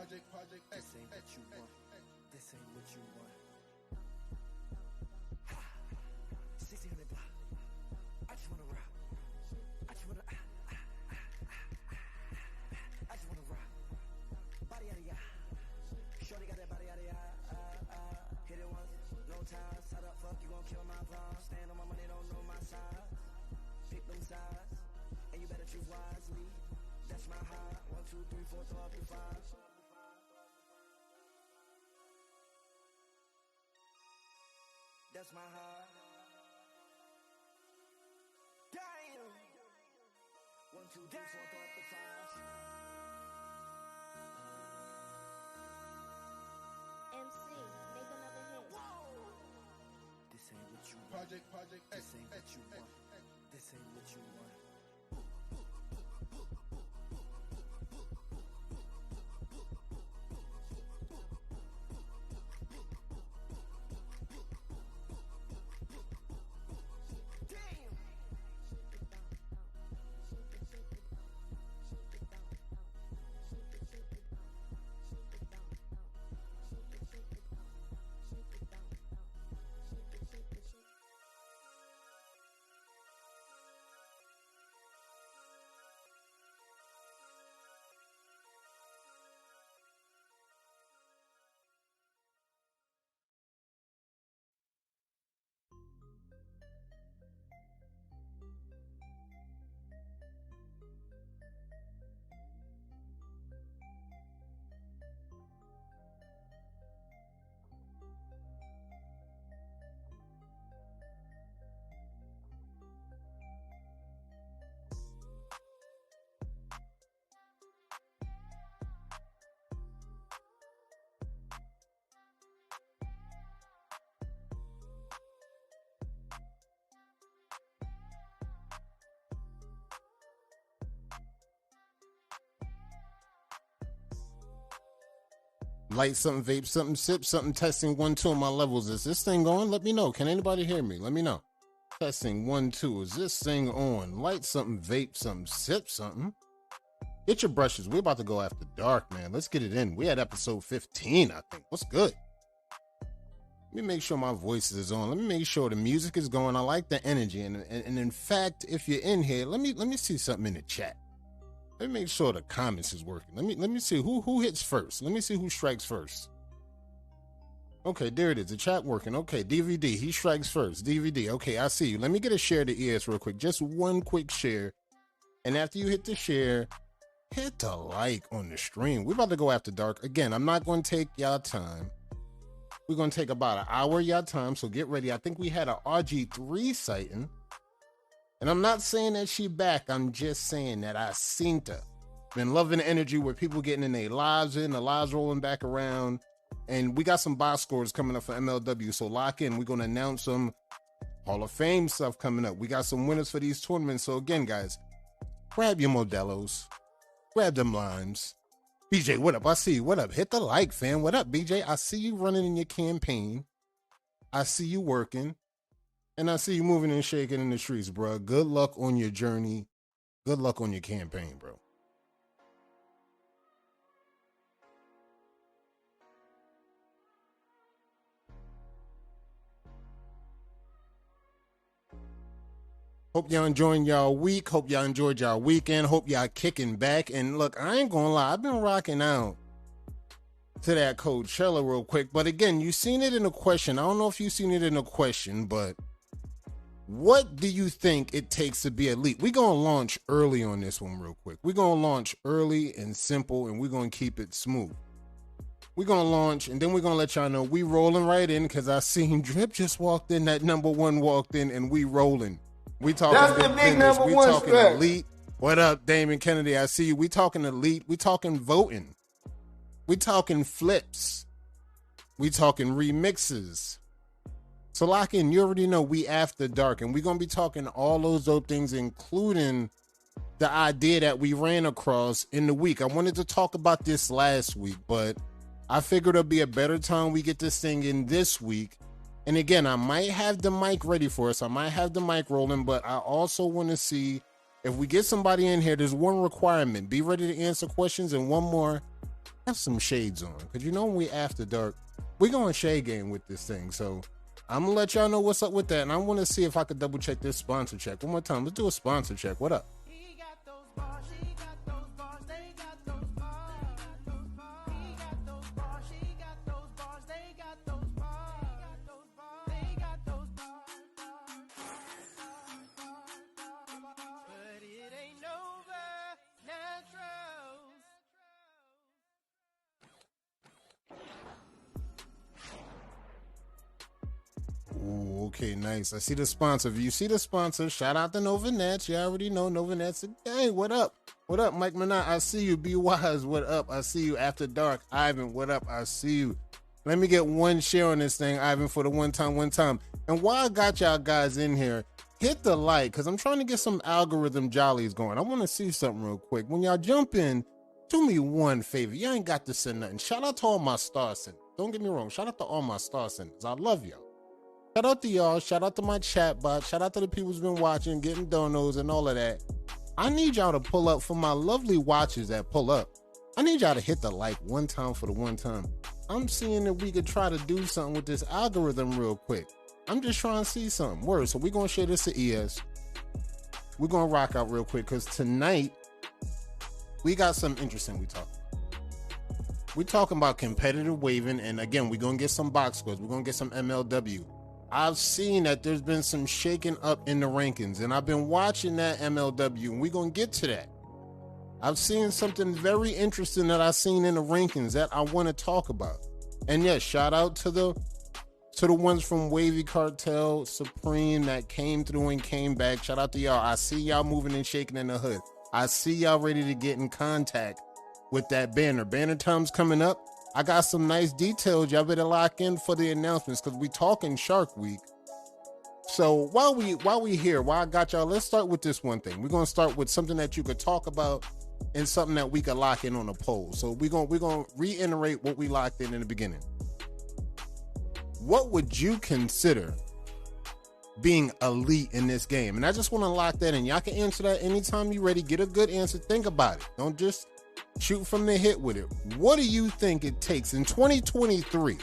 This ain't what you want. This ain't what you want. 1600 block. I just wanna rock. I just wanna. I just wanna rock. Body out of ya. Shorty got that body out of ya. Hit it once, no time. Side up, fuck, you gon' kill my vibe. Stand on my money, don't know my size. Pick them sides, and you better choose wisely. That's my high. 1, 2, 3, 4, throw up your 5. That's my high. Damn. 1, 2, 3, 4, throw up the 5. MC, make another hit. This ain't what you want. This ain't what you want. This ain't what you want. Light something, vape something, sip something, testing 1, 2 on my levels. Is this thing on? Let me know. Can anybody hear me? Let me know. Testing 1, 2. Is this thing on? Light something, vape something, sip something. Get your brushes. We're about to go after dark, man. Let's get it in. We had episode 15, I think. What's good? Let me make sure my voice is on. Let me make sure the music is going. I like the energy. And in fact, if you're in here, let me see something in the chat. Let me make sure the comments is working. Let me see who hits first. Let me see who strikes first. Okay, there it is. The chat working. Okay, DVD. He strikes first. DVD. Okay, I see you. Let me get a share to ES real quick. Just one quick share. And after you hit the share, hit the like on the stream. We're about to go after dark. Again, I'm not going to take y'all time. We're going to take about an hour y'all time, so get ready. I think we had a RG3 sighting. And I'm not saying that she back. I'm just saying that I seen her. Been loving the energy where people getting in their lives the lives rolling back around. And we got some box scores coming up for MLW. So lock in. We're going to announce some Hall of Fame stuff coming up. We got some winners for these tournaments. So again, guys, grab your Modelos. Grab them limes. BJ, what up? I see you. What up? Hit the like, fam. What up, BJ? I see you running in your campaign. I see you working. And I see you moving and shaking in the streets, bro. Good luck on your journey. Good luck on your campaign, bro. Hope y'all enjoying y'all week. Hope y'all enjoyed y'all weekend. Hope y'all kicking back. And look, I ain't gonna lie. I've been rocking out to that Coachella real quick. But again, you seen it in a question. I don't know if you seen it in a question, but what do you think it takes to be elite? We're going to launch early on this one real quick. We're going to launch early and simple, and we're going to keep it smooth. We're going to launch, and then we're going to let y'all know we rolling right in because I seen Drip just walked in. That number one walked in, and we rolling. We talking That's the big business. number We one talking stretch. elite. What up, Damon Kennedy? I see you. We talking elite. We talking voting. We talking flips. We talking remixes. So lock in. You already know we after dark, and we're going to be talking all those dope things, including the idea that we ran across in the week. I wanted to talk about this last week, but I figured it'll be a better time we get this thing in this week. And again, I might have the mic ready for us. I might have the mic rolling, but I also want to see if we get somebody in here. There's one requirement. Be ready to answer questions, and one more. have some shades on. Because you know when we after dark, we going shade game with this thing. So I'm going to let y'all know what's up with that. And I want to see if I could double check this sponsor check. One more time. Let's do a sponsor check. What up? Ooh, okay, nice. I see the sponsor. If you see the sponsor, shout out to Nova Nets. You already know Nova Nets. Hey, what up? What up, Mike Minot? I see you. Be Wise, what up? I see you. After Dark, Ivan, what up? I see you. Let me get one share on this thing, Ivan, for the one time. And while I got y'all guys in here, hit the like, because I'm trying to get some algorithm jollies going. I want to see something real quick. When y'all jump in, do me one favor. You ain't got to send nothing. Shout out to all my star senders. Don't get me wrong. Shout out to all my star senders. I love y'all. Shout out to y'all. Shout out to my chat bot. Shout out to the people who's been watching, getting donos and all of that. I need y'all to pull up for my lovely watchers that pull up. I need y'all to hit the like one time for the one time. I'm seeing if we could try to do something with this algorithm real quick. I'm just trying to see something. Word. So we're going to share this to ES. We're going to rock out real quick because tonight we got something interesting we talking. We're talking about competitive waving. And again, we're going to get some box scores. We're going to get some MLW. I've seen that there's been some shaking up in the rankings, and I've been watching that MLW, and we're going to get to that. I've seen something very interesting that I've seen in the rankings that I want to talk about. And yes, shout out to the ones from Wavy Cartel, Supreme that came through and came back. Shout out to y'all. I see y'all moving and shaking in the hood. I see y'all ready to get in contact with that banner. Banner time's coming up. I got some nice details. Y'all better lock in for the announcements because we talking Shark Week. So while we here, while I got y'all, let's start with this one thing. We're gonna start with something that you could talk about and something that we could lock in on a poll. So we're gonna reiterate what we locked in the beginning. What would you consider being elite in this game? And I just want to lock that in. Y'all can answer that anytime you're ready. Get a good answer. Think about it. Don't just shoot from the hip with it. What do you think it takes in 2023?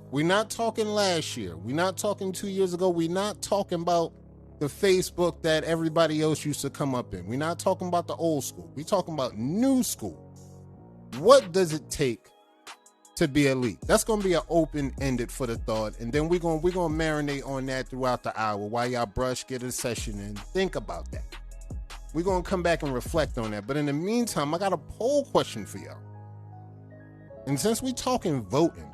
We're not talking last year. We're not talking 2 years ago. We're not talking about the Facebook that everybody else used to come up in. We're not talking about the old school. We're talking about new school. What does it take to be elite? That's going to be an open-ended for the thought. And then we're going to marinate on that throughout the hour while y'all brush, get a session in. Think about that. We're going to come back and reflect on that. But in the meantime, I got a poll question for y'all. And since we talking voting,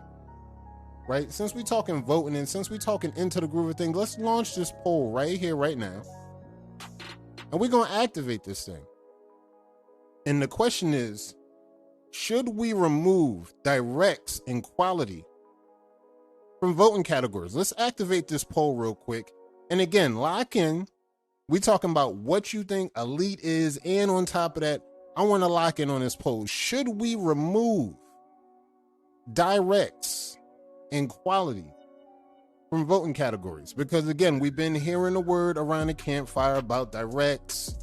right? Since we talking voting and since we talking into the groove of things, let's launch this poll right here, right now. And we're going to activate this thing. And the question is, should we remove directs and quality from voting categories? Let's activate this poll real quick. And again, lock in. We talking about what you think elite is, and on top of that, I want to lock in on this poll. Should we remove directs and quality from voting categories? Because again, we've been hearing the word around the campfire about directs,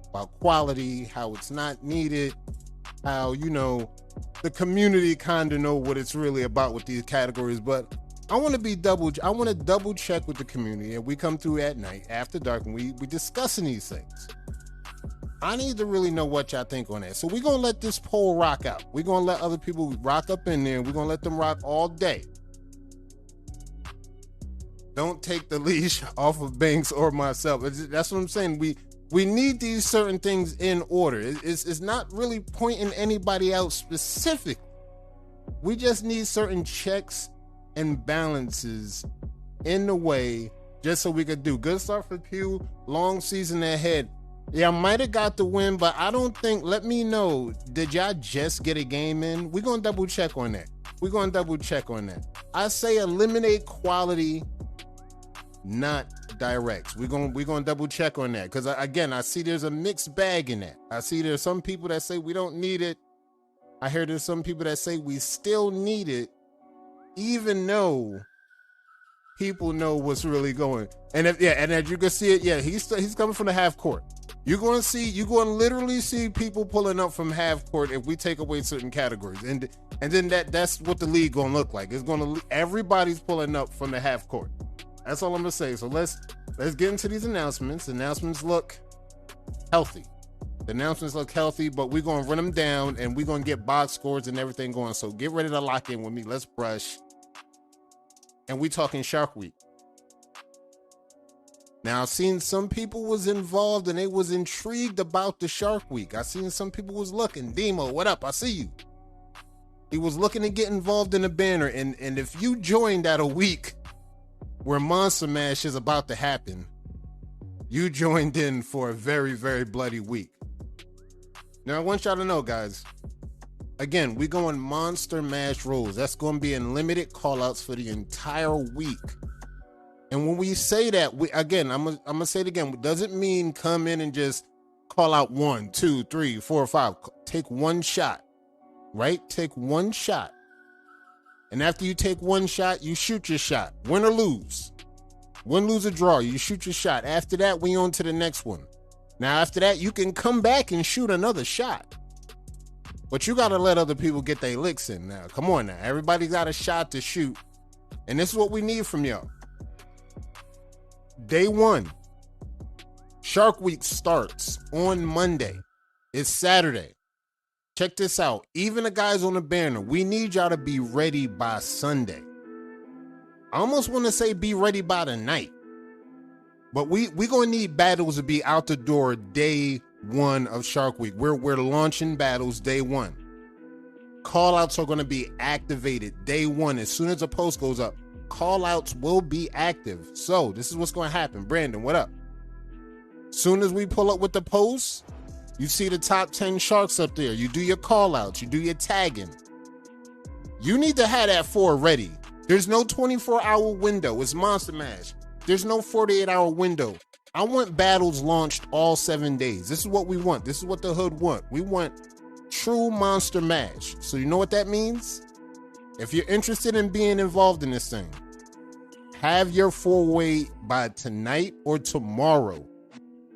about quality, how it's not needed, how, you know, the community kind of know what it's really about with these categories. But I want to double check with the community, and we come through at night after dark and we discussing these things. I need to really know what y'all think on that. So we're going to let this poll rock out. We're going to let other people rock up in there. We're going to let them rock all day. Don't take the leash off of Banks or myself. That's what I'm saying. We need these certain things in order. It's not really pointing anybody out specifically. We just need certain checks and balances in the way just so we could do. Good start for Pew. Long season ahead. Yeah, I might have got the win, but I don't think, let me know, did y'all just get a game in? We're going to double check on that. I say eliminate quality, not directs. We're gonna double check on that. Because again, I see there's a mixed bag in that. I see there's some people that say we don't need it. I hear there's some people that say we still need it, even though people know what's really going. And and as you can see it, he's coming from the half court. You're going to literally see people pulling up from half court if we take away certain categories. And then that's what the league going to look like. Everybody's pulling up from the half court. That's all I'm going to say. So let's get into these announcements. The announcements look healthy. But we're going to run them down and we're going to get box scores and everything going. So get ready to lock in with me. Let's brush. And we talking Shark Week. Now, I've seen some people was involved and they was intrigued about the Shark Week. I seen some people was looking. Demo, what up? I see you. He was looking to get involved in the banner. And if you joined at a week where Monster Mash is about to happen, you joined in for a very, very bloody week. Now, I want y'all to know, guys, again, we going Monster Mash rules. That's going to be unlimited call-outs for the entire week. And when we say that, I'm gonna say it again. It doesn't mean come in and just call out 1, 2, 3, 4, 5. Take one shot, right? Take one shot. And after you take one shot, you shoot your shot. Win or lose. Win, lose, or draw. You shoot your shot. After that, we on to the next one. Now, after that, you can come back and shoot another shot. But you got to let other people get their licks in now. Come on now. Everybody got a shot to shoot. And this is what we need from y'all. Day 1. Shark Week starts on Monday. It's Saturday. Check this out. Even the guys on the banner, we need y'all to be ready by Sunday. I almost want to say be ready by the night. But we going to need battles to be out the door day 1 of Shark Week. We're launching battles day 1. Call-outs are going to be activated day 1. As soon as the post goes up, call-outs will be active. So this is what's going to happen. Brandon, what up? Soon as we pull up with the post, you see the top 10 sharks up there. You do your call-outs. You do your tagging. You need to have that 4 ready. There's no 24-hour window. It's Monster Mash. There's no 48-hour window. I want battles launched all 7 days. This is what we want. This is what the hood want. We want true Monster Mash. So you know what that means? If you're interested in being involved in this thing, have your 4-way by tonight or tomorrow.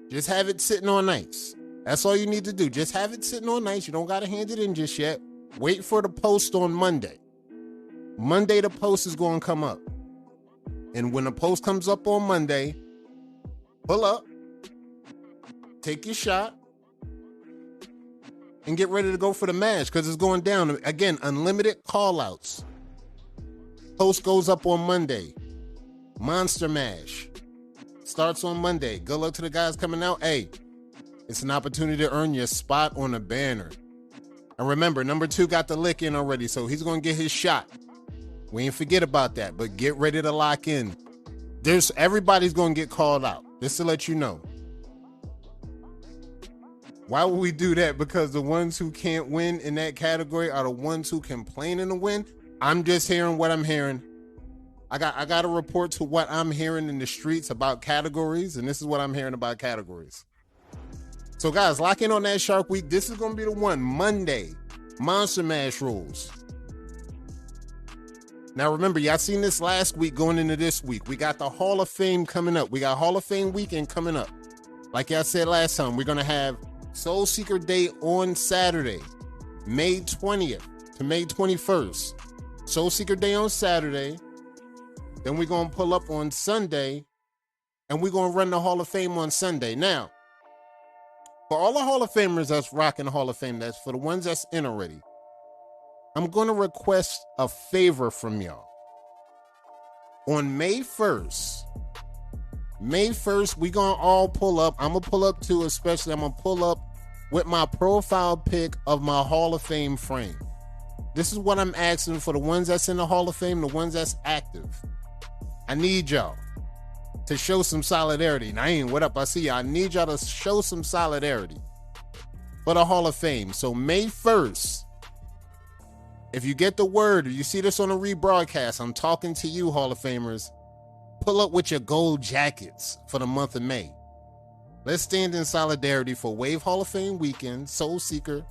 Just have it sitting on ice. That's all you need to do. Just have it sitting on ice. You don't got to hand it in just yet. Wait for the post on Monday. Monday, the post is going to come up. And when the post comes up on Monday, pull up, take your shot, and get ready to go for the mash because it's going down. Again, unlimited call-outs. Post goes up on Monday. Monster Mash starts on Monday. Good luck to the guys coming out. Hey, it's an opportunity to earn your spot on the banner. And remember, number 2 got the lick in already, so he's going to get his shot. We ain't forget about that, but get ready to lock in. Everybody's going to get called out, just to let you know. Why would we do that? Because the ones who can't win in that category are the ones who complain in the win. I'm just hearing what I'm hearing. I got to report to what I'm hearing in the streets about categories, and this is what I'm hearing about categories. So guys, lock in on that Shark Week. This is going to be the one, Monday. Monster Mash rules. Now remember, y'all seen this last week going into this week. We got the Hall of Fame coming up. We got Hall of Fame weekend coming up. Like y'all said last time, we're going to have Soul Seeker Day on Saturday, May 20th to May 21st. Soul Seeker Day on Saturday. Then we're going to pull up on Sunday, and we're going to run the Hall of Fame on Sunday. Now, for all the Hall of Famers that's rocking the Hall of Fame, that's for the ones that's in already, I'm going to request a favor from y'all. On May 1st, we going to all pull up. I'm going to pull up too, especially I'm going to pull up with my profile pic of my Hall of Fame frame. This is what I'm asking for the ones that's in the Hall of Fame, the ones that's active. I need y'all to show some solidarity. Naeem, what up? I see y'all. I need y'all to show some solidarity for the Hall of Fame. So May 1st, if you get the word, or you see this on a rebroadcast, I'm talking to you, Hall of Famers. Pull up with your gold jackets for the month of May. Let's stand in solidarity for Wave Hall of Fame weekend, Soul Seeker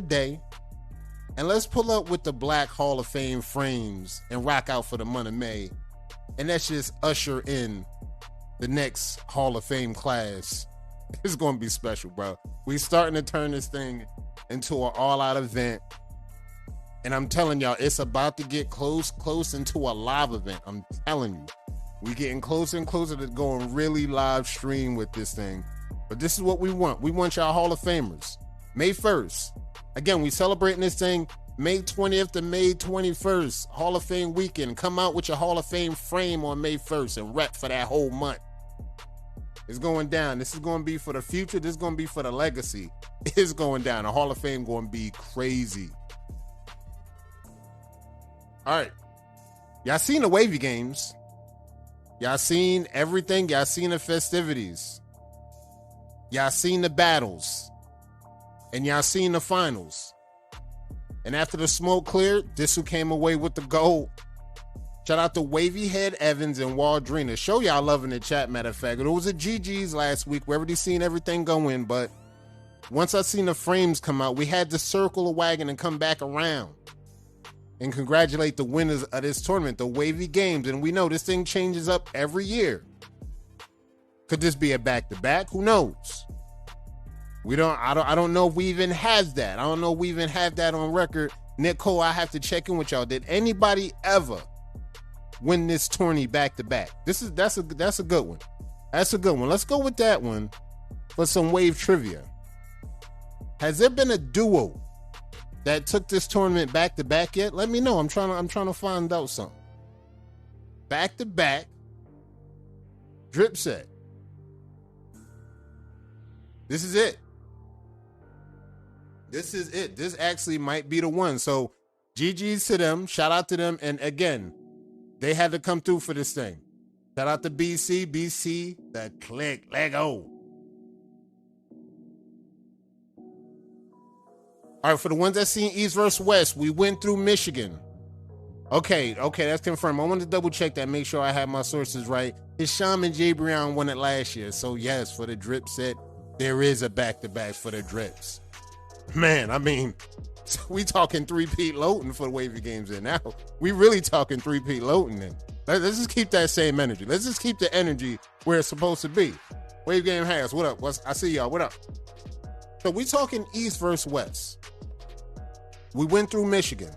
Day. And let's pull up with the Black Hall of Fame frames and rock out for the month of May. And that's just usher in the next Hall of Fame class. It's going to be special, bro. We starting to turn this thing into an all-out event. And I'm telling y'all, it's about to get close into a live event. I'm telling you. We getting closer and closer to going really live stream with this thing. But this is what we want. We want y'all Hall of Famers. May 1st. Again, we celebrating this thing May 20th to May 21st. Hall of Fame weekend. Come out with your Hall of Fame frame on May 1st and rep for that whole month. It's going down. This is going to be for the future. This is going to be for the legacy. It's going down. The Hall of Fame going to be crazy. All right. Y'all seen the Wavy games. Y'all seen everything. Y'all seen the festivities. Y'all seen the battles. And y'all seen the finals. And after the smoke cleared, this who came away with the gold. Shout out to Wavy Head Evans and Waldrina. Show y'all love in the chat, matter of fact. It was a GG's last week. We already seen everything go in, but once I seen the frames come out, we had to circle the wagon and come back around and congratulate the winners of this tournament, the Wavy Games. And we know this thing changes up every year. Could this be a back-to-back? Who knows? I don't know if we even have that. I don't know if we even have that on record. Nicole, I have to check in with y'all. Did anybody ever win this tourney back-to-back? That's a good one. That's a good one. Let's go with that one for some Wave trivia. Has there been a duo that took this tournament back-to-back yet? Let me know. I'm trying to find out something. Back-to-back drip set. This is it. This is it. This actually might be the one. So GG's to them. Shout out to them. And again, they had to come through for this thing. Shout out to BC. BC, the click. Lego. All right, for the ones that seen East versus West, we went through Michigan. Okay, that's confirmed. I wanted to double check that, make sure I have my sources right. Hisham and Jay Brown won it last year. So yes, for the drip set, there is a back-to-back for the drips. Man, I mean, we talking 3-peat loading for the Wavy Games in now. We really talking 3-peat loading in. Let's just keep that same energy. Let's just keep the energy where it's supposed to be. Wave Game House, what up? I see y'all, what up? So we talking East versus West. We went through Michigan.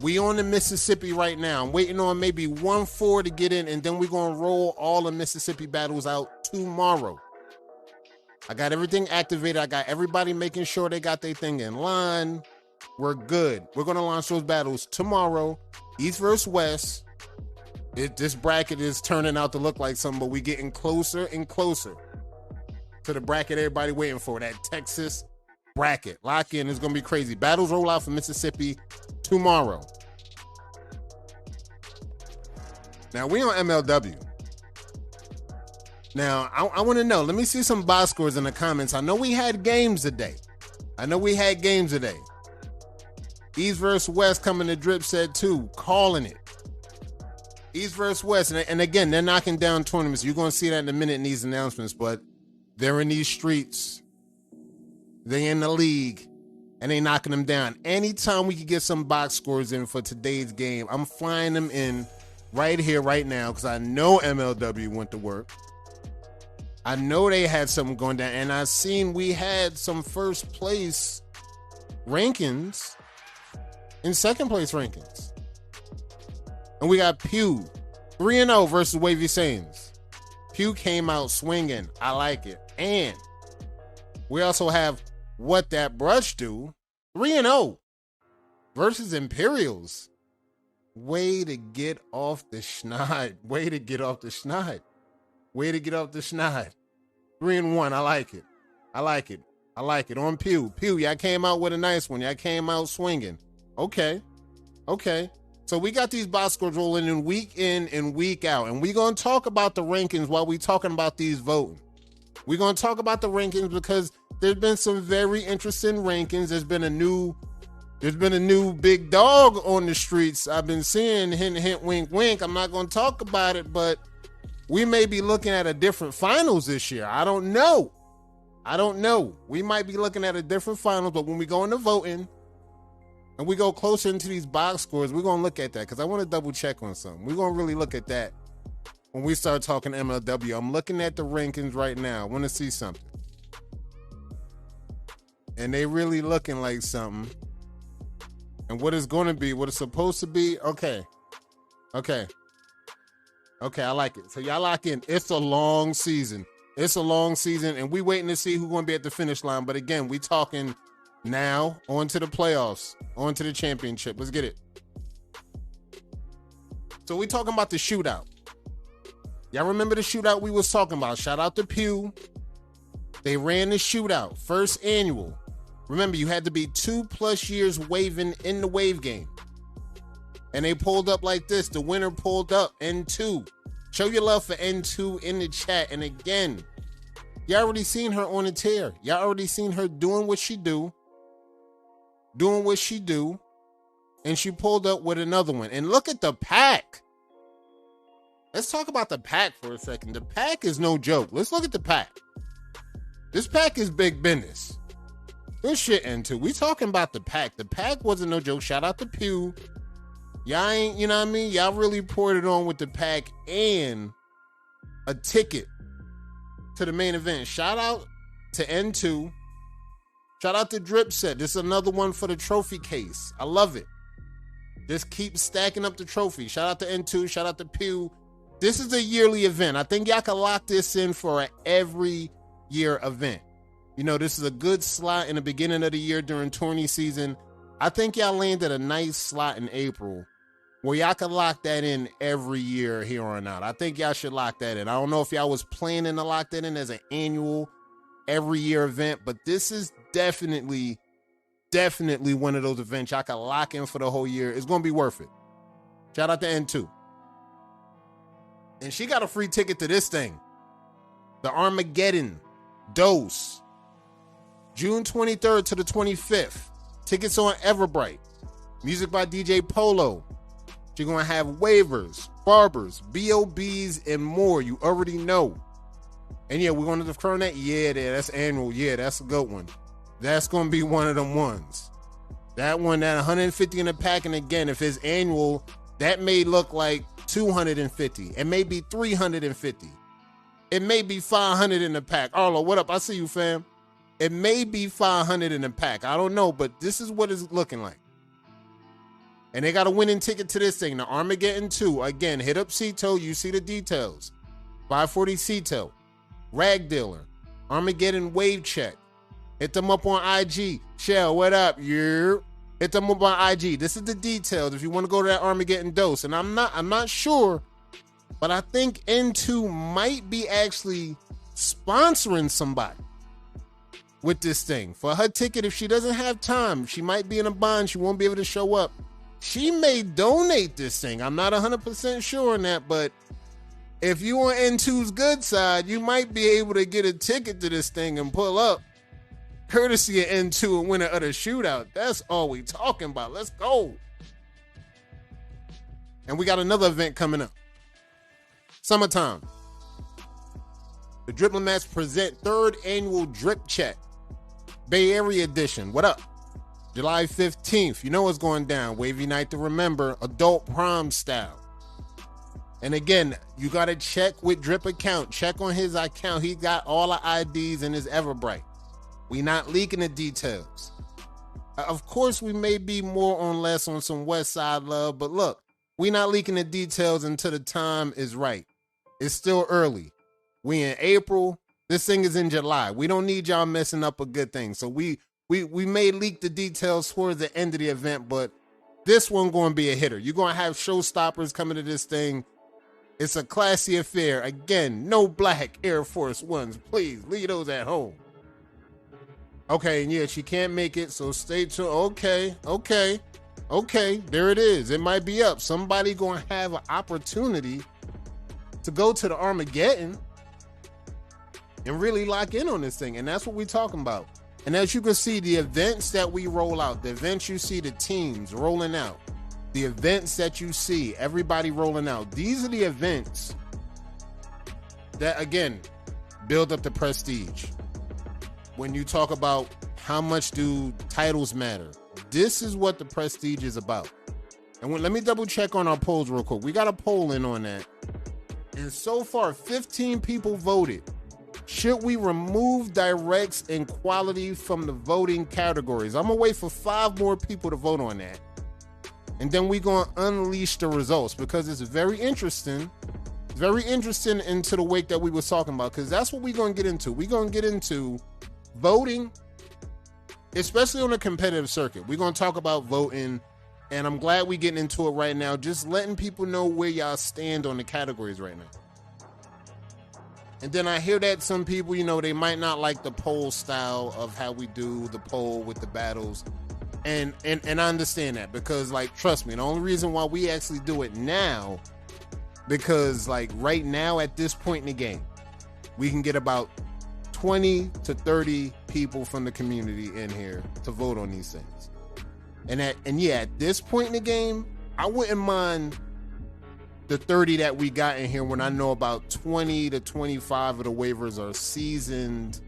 We on the Mississippi right now. I'm waiting on maybe 1-4 to get in, and then we're going to roll all the Mississippi battles out tomorrow. I got everything activated. I got everybody making sure they got their thing in line. We're good. We're going to launch those battles tomorrow. East versus West. This bracket is turning out to look like something, but we're getting closer and closer to the bracket everybody waiting for, that Texas bracket. Lock in. It's going to be crazy. Battles roll out for Mississippi tomorrow. Now, we on MLW. Now, I want to know. Let me see some box scores in the comments. I know we had games today. East versus West coming to drip set 2. Calling it. East versus West. And again, they're knocking down tournaments. You're going to see that in a minute in these announcements. But they're in these streets. They in the league. And they knocking them down. Anytime we can get some box scores in for today's game, I'm flying them in right here, right now. Because I know MLW went to work. I know they had something going down, and I seen we had some first place rankings and second place rankings. And we got Pew 3-0 versus Wavy Sains. Pew came out swinging. I like it. And we also have What That Brush Do 3-0 versus Imperials. Way to get off the schneid. 3-1. I like it. On Pew. Y'all came out with a nice one. Y'all came out swinging. Okay. So we got these box scores rolling in and week out. And we're going to talk about the rankings while we talking about these voting. We're going to talk about the rankings because there's been some very interesting rankings. There's been a new big dog on the streets. I've been seeing, hint, hint, wink, wink. I'm not going to talk about it, but we may be looking at a different finals this year. I don't know. We might be looking at a different finals, but when we go into voting, and we go closer into these box scores, we're going to look at that because I want to double check on something. We're going to really look at that when we start talking MLW. I'm looking at the rankings right now. I want to see something. And they really looking like something. And what it's going to be, what it's supposed to be, okay, I like it. So y'all lock in. It's a long season. And we waiting to see who's going to be at the finish line. But again, we talking now on to the playoffs, on to the championship. Let's get it. So we talking about the shootout. Y'all remember the shootout we was talking about? Shout out to Pew. They ran the shootout, first annual. Remember, you had to be 2+ years waving in the wave game. And they pulled up like this. The winner pulled up, N2. Show your love for N2 in the chat. And again, y'all already seen her on the tear. Y'all already seen her doing what she do. And she pulled up with another one. And look at the pack. Let's talk about the pack for a second. The pack is no joke. Let's look at the pack. This pack is big business. This shit N2. We talking about the pack. The pack wasn't no joke. Shout out to Pew. Y'all ain't, you know what I mean? Y'all really poured it on with the pack and a ticket to the main event. Shout out to N2. Shout out to Drip Set. This is another one for the trophy case. I love it. Just keep stacking up the trophy. Shout out to N2. Shout out to Pew. This is a yearly event. I think y'all can lock this in for an every year event. You know, this is a good slot in the beginning of the year during tourney season. I think y'all landed a nice slot in April where y'all can lock that in every year here on out. I think y'all should lock that in. I don't know if y'all was planning to lock that in as an annual every year event, but this is definitely one of those events y'all can lock in for the whole year. It's going to be worth it. Shout out to N2. And she got a free ticket to this thing. The Armageddon Dose. June 23rd to the 25th. Tickets on Everbright. Music by DJ Polo. You're going to have waivers, barbers, BOBs, and more. You already know. And yeah, we're going to confirm that. Yeah, that's annual. Yeah, that's a good one. That's going to be one of them ones. That one, that 150 in the pack. And again, if it's annual, that may look like 250. It may be 350. It may be 500 in the pack. Arlo, what up? I see you, fam. It may be 500 in the pack. I don't know, but this is what it's looking like. And they got a winning ticket to this thing, the Armageddon 2. Again, hit up Cito. You see the details. 540 Cito. Rag Dealer. Armageddon Wave Check. Hit them up on IG. Shell, what up? Yeah. Hit them up on IG. This is the details if you want to go to that Armageddon Dose. And I'm not sure, but I think N2 might be actually sponsoring somebody with this thing. For her ticket, if she doesn't have time, she might be in a bind, she won't be able to show up. She may donate this thing. I'm not 100% sure on that, but if you on N2's good side, you might be able to get a ticket to this thing and pull up, courtesy of N2 and winner of the shootout. That's all we talking about. Let's go. And we got another event coming up. Summertime. The Driplomats present 3rd annual Drip Check. Bay Area edition. What up? July 15th. You know what's going down. Wavy night to remember. Adult prom style. And again, you got to check with Drip account. Check on his account. He got all the IDs in his Everbright. We not leaking the details. Of course, we may be more or less on some West Side love, but look, we not leaking the details until the time is right. It's still early. We in April. This thing is in July. We don't need y'all messing up a good thing. So we may leak the details towards the end of the event, but this one going to be a hitter. You're going to have showstoppers coming to this thing. It's a classy affair. Again, no black Air Force Ones. Please leave those at home. Okay, and yeah, she can't make it, so stay tuned. Okay. There it is. It might be up. Somebody going to have an opportunity to go to the Armageddon and really lock in on this thing. And that's what we're talking about. And as you can see, the events that we roll out, the events you see the teams rolling out, the events that you see everybody rolling out, these are the events that, again, build up the prestige. When you talk about how much do titles matter, this is what the prestige is about. And let me double check on our polls real quick. We got a poll in on that. And so far, 15 people voted. Should we remove directs and quality from the voting categories? I'm going to wait for 5 more people to vote on that. And then we're going to unleash the results because it's very interesting. Very interesting into the wake that we was talking about, because that's what we're going to get into. We're going to get into voting, especially on a competitive circuit. We're going to talk about voting, and I'm glad we're getting into it right now, just letting people know where y'all stand on the categories right now. And then I hear that some people, they might not like the poll style of how we do the poll with the battles. And I understand that because, trust me, the only reason why we actually do it now, because, right now at this point in the game, we can get about 20 to 30 people from the community in here to vote on these things. And at this point in the game, I wouldn't mind the 30 that we got in here when I know about 20 to 25 of the waivers are seasoned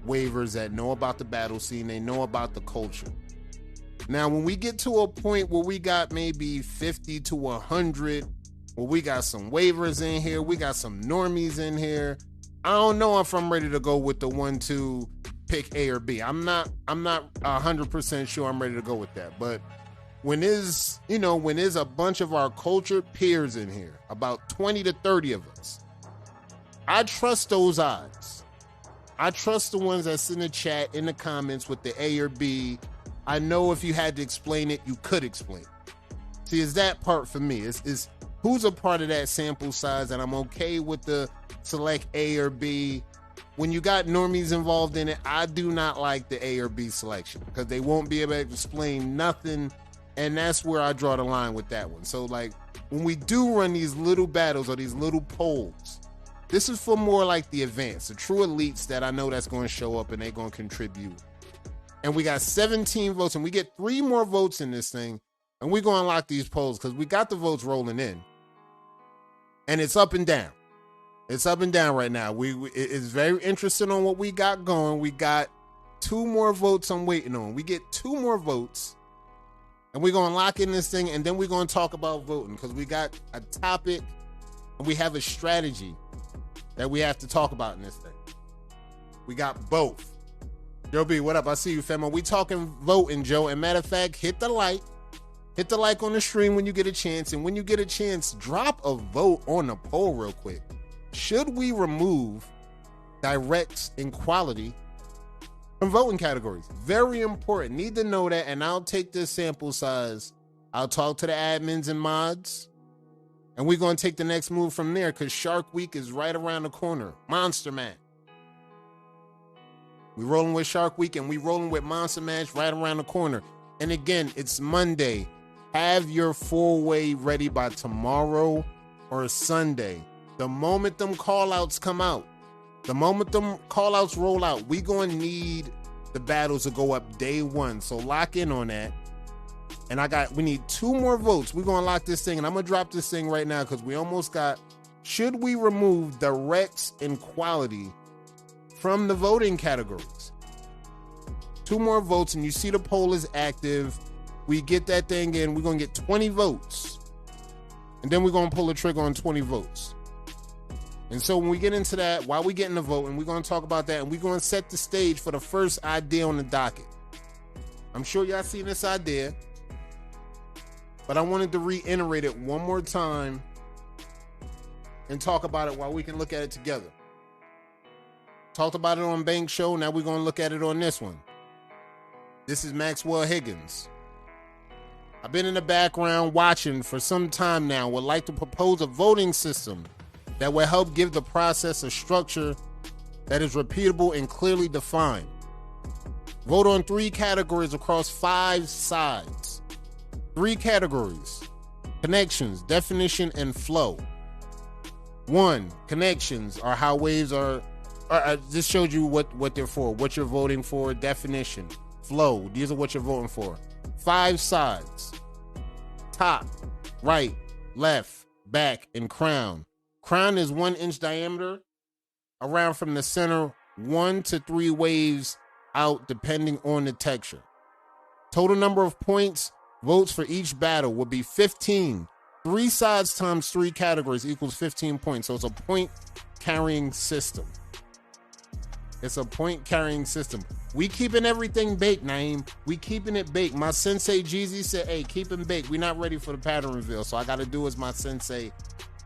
waivers that know about the battle scene. They know about the culture. Now, when we get to a point where we got maybe 50 to 100, where we got some waivers in here, we got some normies in here, I don't know if I'm ready to go with the 1-2 pick A or B. I'm not 100% sure I'm ready to go with that. But when there's a bunch of our cultured peers in here, about 20 to 30 of us, I trust those odds. I trust the ones that's in the chat, in the comments with the A or B. I know if you had to explain it, you could explain it. See, it's that part for me. It's who's a part of that sample size, and I'm okay with the select A or B. When you got normies involved in it, I do not like the A or B selection because they won't be able to explain nothing. And that's where I draw the line with that one. So when we do run these little battles or these little polls, this is for more like the advanced, the true elites that I know that's going to show up and they're going to contribute. And we got 17 votes and we get 3 more votes in this thing. And we're going to unlock these polls because we got the votes rolling in. And it's up and down. It's up and down right now. It's very interesting on what we got going. We got 2 more votes I'm waiting on. We get 2 more votes. And we're going to lock in this thing, and then we're going to talk about voting because we got a topic and we have a strategy that we have to talk about in this thing. We got both. Joe B, what up? I see you, famo. We talking voting, Joe. And matter of fact, hit the like. Hit the like on the stream when you get a chance. And when you get a chance, drop a vote on the poll real quick. Should we remove directs and quality from voting categories? Very important. Need to know that, and I'll take this sample size. I'll talk to the admins and mods, and we're going to take the next move from there because Shark Week is right around the corner. Monster Match. We rolling with Shark Week, and we rolling with Monster Match right around the corner. And again, it's Monday. Have your 4-way ready by tomorrow or Sunday. The moment them call-outs come out, the moment them call-outs roll out, we going to need the battles to go up day 1. So lock in on that. And we need 2 more votes. We're going to lock this thing. And I'm going to drop this thing right now because we almost got, should we remove directs and quality from the voting categories? 2 more votes and you see the poll is active. We get that thing in. We're going to get 20 votes. And then we're going to pull the trigger on 20 votes. And so when we get into that, while we getting the vote, and we're going to talk about that, and we're going to set the stage for the first idea on the docket. I'm sure y'all seen this idea, but I wanted to reiterate it one more time and talk about it while we can look at it together. Talked about it on Bank Show, now we're going to look at it on this one. This is Maxwell Higgins. I've been in the background watching for some time now, would like to propose a voting system that will help give the process a structure that is repeatable and clearly defined. Vote on 3 categories across 5 sides. 3 categories: connections, definition, and flow. 1, connections are how waves are. This showed you what they're for, what you're voting for. Definition, flow, these are what you're voting for. 5 sides: top, right, left, back, and crown. Crown is 1 inch diameter, around from the center, 1 to 3 waves out depending on the texture. Total number of points, votes for each battle would be 15. 3 sides times 3 categories equals 15 points. So it's a point carrying system. It's a point carrying system. We keeping everything baked, Naeem. We keeping it baked. My sensei Jeezy said, hey, keep them baked. We're not ready for the pattern reveal. So I got to do as my sensei.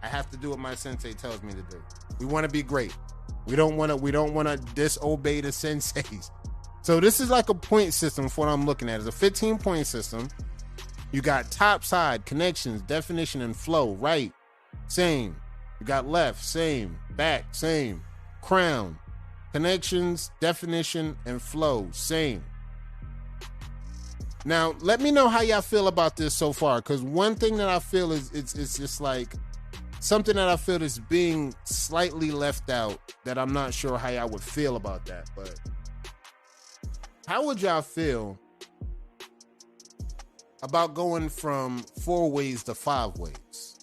I have to do what my sensei tells me to do. We want to be great. We don't want to disobey the senseis. So this is like a point system for what I'm looking at. It's a 15-point system. You got top, side, connections, definition, and flow. Right, same. You got left, same. Back, same. Crown, connections, definition, and flow, same. Now, let me know how y'all feel about this so far, because one thing that I feel is it's just like something that I feel is being slightly left out that I'm not sure how y'all would feel about that. But how would y'all feel about going from 4 ways to 5 ways?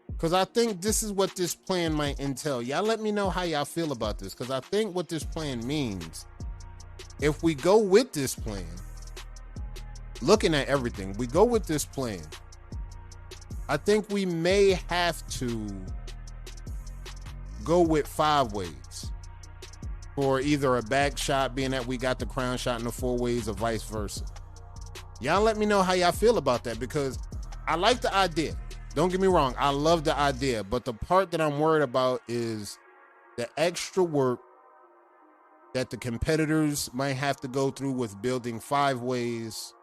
Because I think this is what this plan might entail. Y'all let me know how y'all feel about this, because I think what this plan means, if we go with this plan, looking at everything, we go with this plan, I think we may have to go with 5 ways for either a back shot, being that we got the crown shot in the 4 ways, or vice versa. Y'all let me know how y'all feel about that, because I like the idea. Don't get me wrong, I love the idea, but the part that I'm worried about is the extra work that the competitors might have to go through with building 5 ways,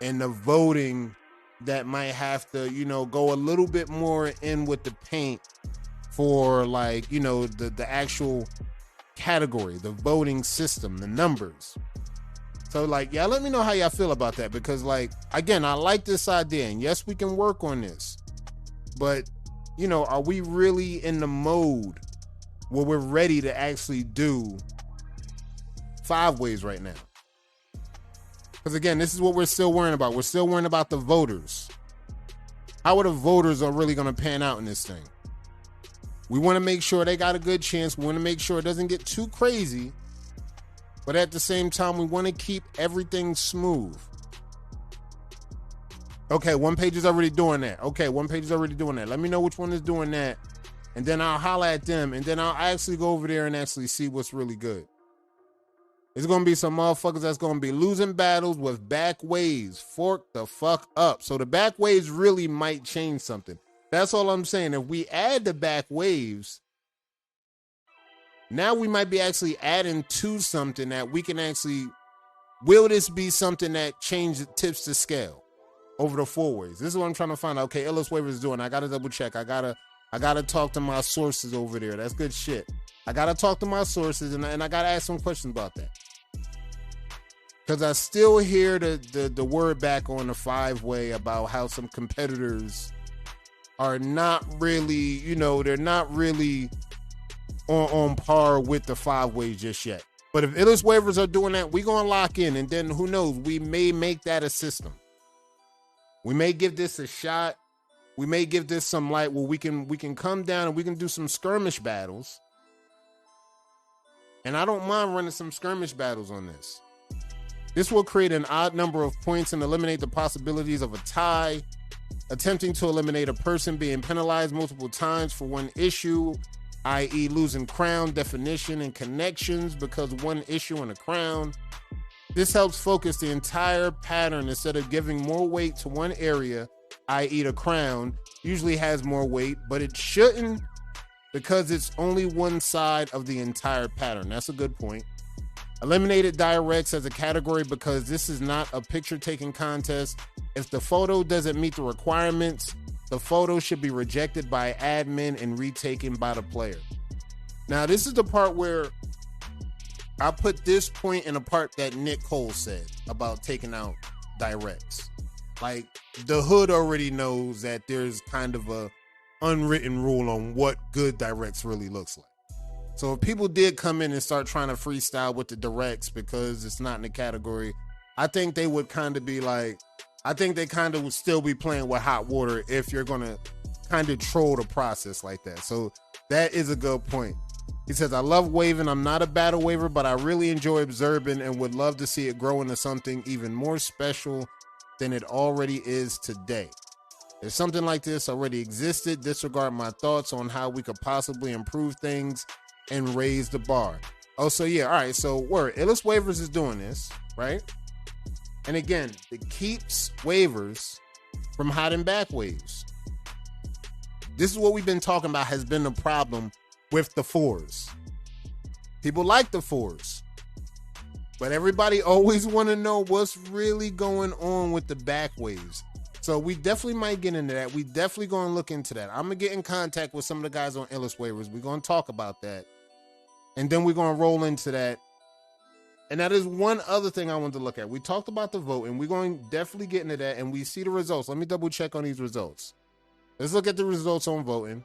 and the voting that might have to, go a little bit more in with the paint for, like, the actual category, the voting system, the numbers. So, like, y'all let me know how y'all feel about that, because, like, again, I like this idea, and yes, we can work on this, but, are we really in the mode where we're ready to actually do 5 ways right now? Because, again, this is what we're still worrying about. We're still worrying about the voters. How are the voters really going to pan out in this thing? We want to make sure they got a good chance. We want to make sure it doesn't get too crazy. But at the same time, we want to keep everything smooth. Okay, one page is already doing that. Let me know which one is doing that. And then I'll holler at them. And then I'll actually go over there and actually see what's really good. There's going to be some motherfuckers that's going to be losing battles with back waves. Fork the fuck up. So the back waves really might change something. That's all I'm saying. If we add the back waves, now we might be actually adding to something that we can actually, will this be something that tips the scale over the 4 ways? This is what I'm trying to find out. Okay, Illis Waivers is doing. I got to double check. I gotta talk to my sources over there. That's good shit. I got to talk to my sources, and I got to ask some questions about that. Because I still hear the word back on the 5-way about how some competitors are not really, they're not really on par with the 5 ways just yet. But if Illis Waivers are doing that, we're going to lock in, and then who knows, we may make that a system. We may give this a shot. We may give this some light where we can come down and we can do some skirmish battles. And I don't mind running some skirmish battles on this. This will create an odd number of points and eliminate the possibilities of a tie, attempting to eliminate a person being penalized multiple times for one issue, i.e. losing crown, definition, and connections because of one issue and a crown. This helps focus the entire pattern instead of giving more weight to one area, i.e. the crown usually has more weight, but it shouldn't because it's only one side of the entire pattern. That's a good point. Eliminated directs as a category because this is not a picture-taking contest. If the photo doesn't meet the requirements, the photo should be rejected by admin and retaken by the player. Now, this is the part where I put this point in a part that Nick Cole said about taking out directs. Like, the hood already knows that there's kind of a unwritten rule on what good directs really looks like. So if people did come in and start trying to freestyle with the directs because it's not in the category, I think they would kind of be like, I think they kind of would still be playing with hot water if you're going to kind of troll the process like that. So that is a good point. He says, I love waving. I'm not a battle waver, but I really enjoy observing and would love to see it grow into something even more special than it already is today. If something like this already existed, disregard my thoughts on how we could possibly improve things and raise the bar. Oh, so yeah, all right, so word, Illest Waivers is doing this, right? And again, it keeps waivers from hiding back waves. This is what we've been talking about has been the problem with the fours. People like the fours, but everybody always want to know what's really going on with the back waves. So we definitely might get into that. We definitely going to look into that. I'm going to get in contact with some of the guys on Illest Waivers. We're going to talk about that. And then we're going to roll into that. And that is one other thing I wanted to look at. We talked about the vote, and we're going to definitely get into that. And we see the results. Let me double check on these results. Let's look at the results on voting.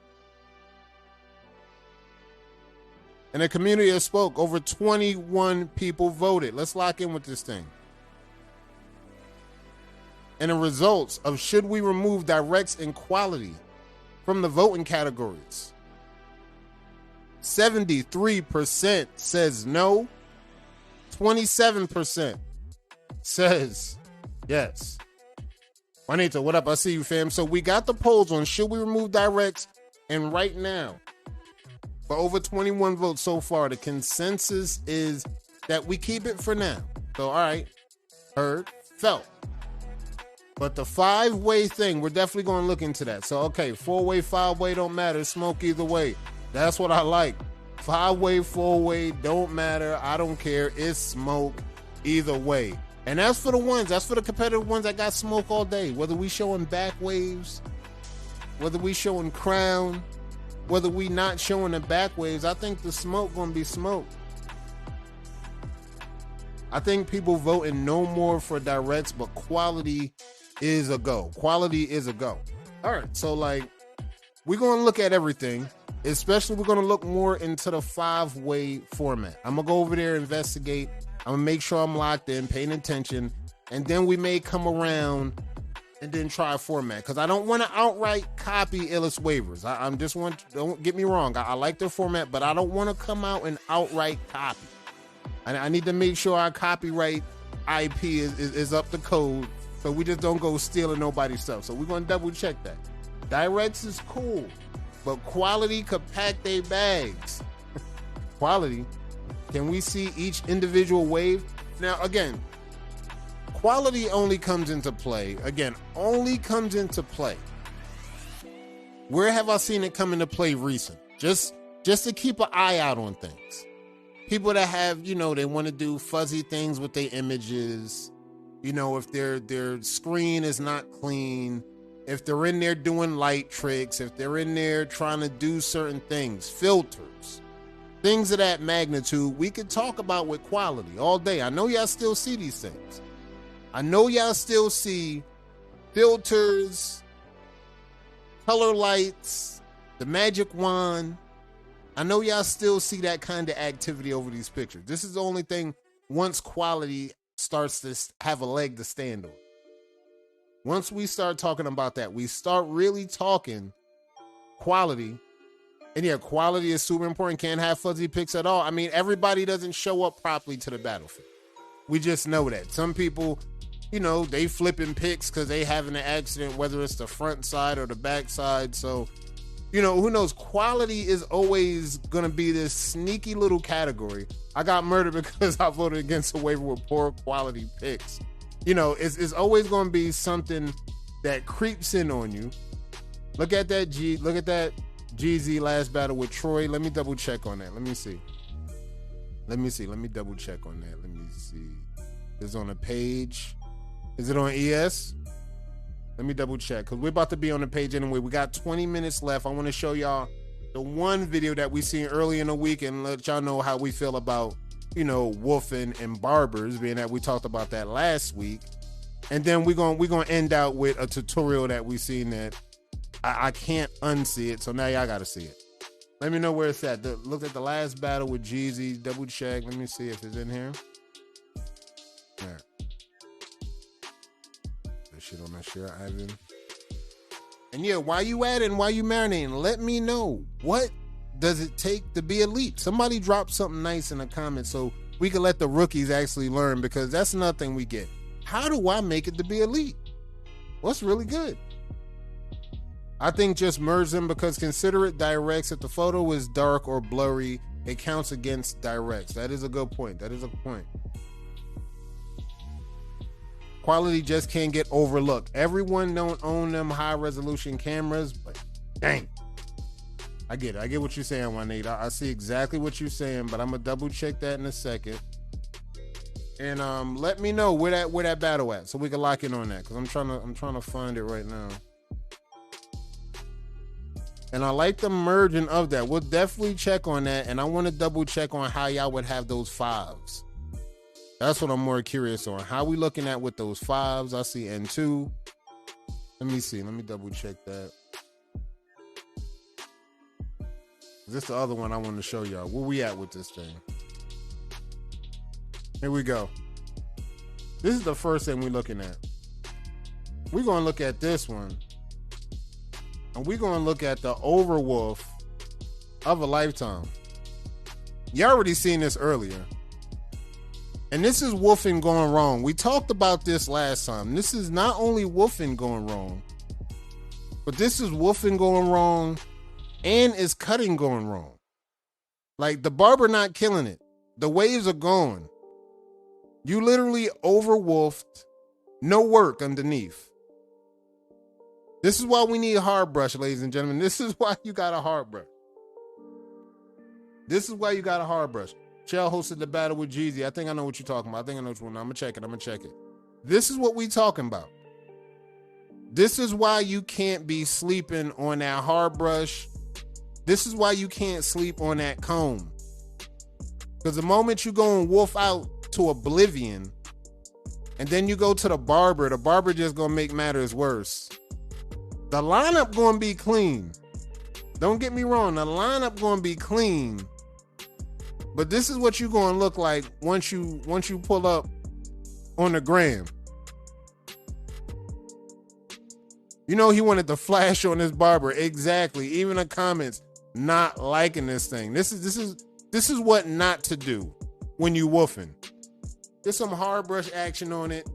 And the community has spoke. Over 21 people voted. Let's lock in with this thing. And the results of should we remove directs and quality from the voting categories. 73% says no. 27% says yes. Juanito, what up? I see you, fam. So we got the polls on should we remove directs, and right now, for over 21 votes so far, the consensus is that we keep it for now. So, all right, heard, felt. But the 5-way thing, we're definitely going to look into that. So, okay, 4-way, 5-way, don't matter. Smoke either way. That's what I like. 5-way, 4-way, don't matter. I don't care. It's smoke either way. And that's for the ones, that's for the competitive ones that got smoke all day. Whether we showing back waves, whether we showing crown, whether we not showing the back waves, I think the smoke going to be smoke. I think people voting no more for directs, but quality is a go. Quality is a go. All right, so like we're going to look at everything, especially we're going to look more into the 5-way format. I'm going to go over there, investigate. I'm going to make sure I'm locked in, paying attention, and then we may come around and then try a format because I don't want to outright copy Illest Waivers. I'm just don't get me wrong. I like their format, but I don't want to come out and outright copy. I need to make sure our copyright IP is up to code, so we just don't go stealing nobody's stuff. So we're going to double check that. Directs is cool, but quality could pack their bags. Quality. Can we see each individual wave? Now, again, quality only comes into play. Where have I seen it come into play recent? Just to keep an eye out on things. People that have, they want to do fuzzy things with their images. If their screen is not clean, if they're in there doing light tricks, if they're in there trying to do certain things, filters, things of that magnitude, we could talk about with quality all day. I know y'all still see these things. I know y'all still see filters, color lights, the magic wand. I know y'all still see that kind of activity over these pictures. This is the only thing once quality starts to have a leg to stand on. Once we start talking about that, we start really talking quality. And yeah, quality is super important. Can't have fuzzy pics at all. I mean, everybody doesn't show up properly to the battlefield. We just know that. Some people, they flipping pics because they having an accident, whether it's the front side or the back side. So, who knows? Quality is always going to be this sneaky little category. I got murdered because I voted against a waiver with poor quality pics. It's always going to be something that creeps in on you. Look at that GZ last battle with Troy. Let me double check on that. Let me see. Let me double check on that. Let me see. It's on a page. Is it on ES? Let me double check because we're about to be on the page anyway. We got 20 minutes left. I want to show y'all the one video that we seen early in the week and let y'all know how we feel about, woofing and barbers, being that we talked about that last week. And then we're gonna end out with a tutorial that we seen that I can't unsee it. So now y'all got to see it. Let me know where it's at. Look at the last battle with Jeezy. Double check. Let me see if it's in here. All right. Shit on that share, Ivan. And yeah, while you at it and while you marinating, let me know, what does it take to be elite? Somebody drop something nice in the comments so we can let the rookies actually learn, because that's another thing we get. How do I make it to be elite? What's really good? I think just merge them, because consider it directs. If the photo is dark or blurry, it counts against directs. That is a good point. That is a point. Quality just can't get overlooked. Everyone don't own them high resolution cameras, but dang. I get it. I get what you're saying, Juanita. I see exactly what you're saying, but I'm gonna double check that in a second. And let me know where that battle at, so we can lock in on that, because I'm trying to find it right now. And I like the merging of that. We'll definitely check on that, and I want to double check on how y'all would have those fives. That's what I'm more curious on. How we looking at with those fives? I see N2. Let me see. Let me double check that. This is the other one I want to show y'all. Where we at with this thing? Here we go. This is the first thing we're looking at. We're going to look at this one. And we're going to look at the Overwolf of a lifetime. You already seen this earlier. And this is woofing going wrong. We talked about this last time. This is not only woofing going wrong, but this is woofing going wrong and is cutting going wrong. Like, the barber not killing it. The waves are going. You literally overwolfed. No work underneath. This is why we need a hard brush, ladies and gentlemen. This is why you got a hard brush. This is why you got a hard brush. Chell hosted the battle with Jeezy. I think I know what you're talking about. I think I know which one. I'm going to check it. This is what we talking about. This is why you can't be sleeping on that hard brush. This is why you can't sleep on that comb. Because the moment you go and wolf out to oblivion, and then you go to the barber just going to make matters worse. The lineup going to be clean. Don't get me wrong. The lineup going to be clean. But this is what you're going to look like once you pull up on the gram. You know, he wanted to flash on his barber. Exactly. Even the comments not liking this thing. This is what not to do when you woofing. Get some hard brush action on it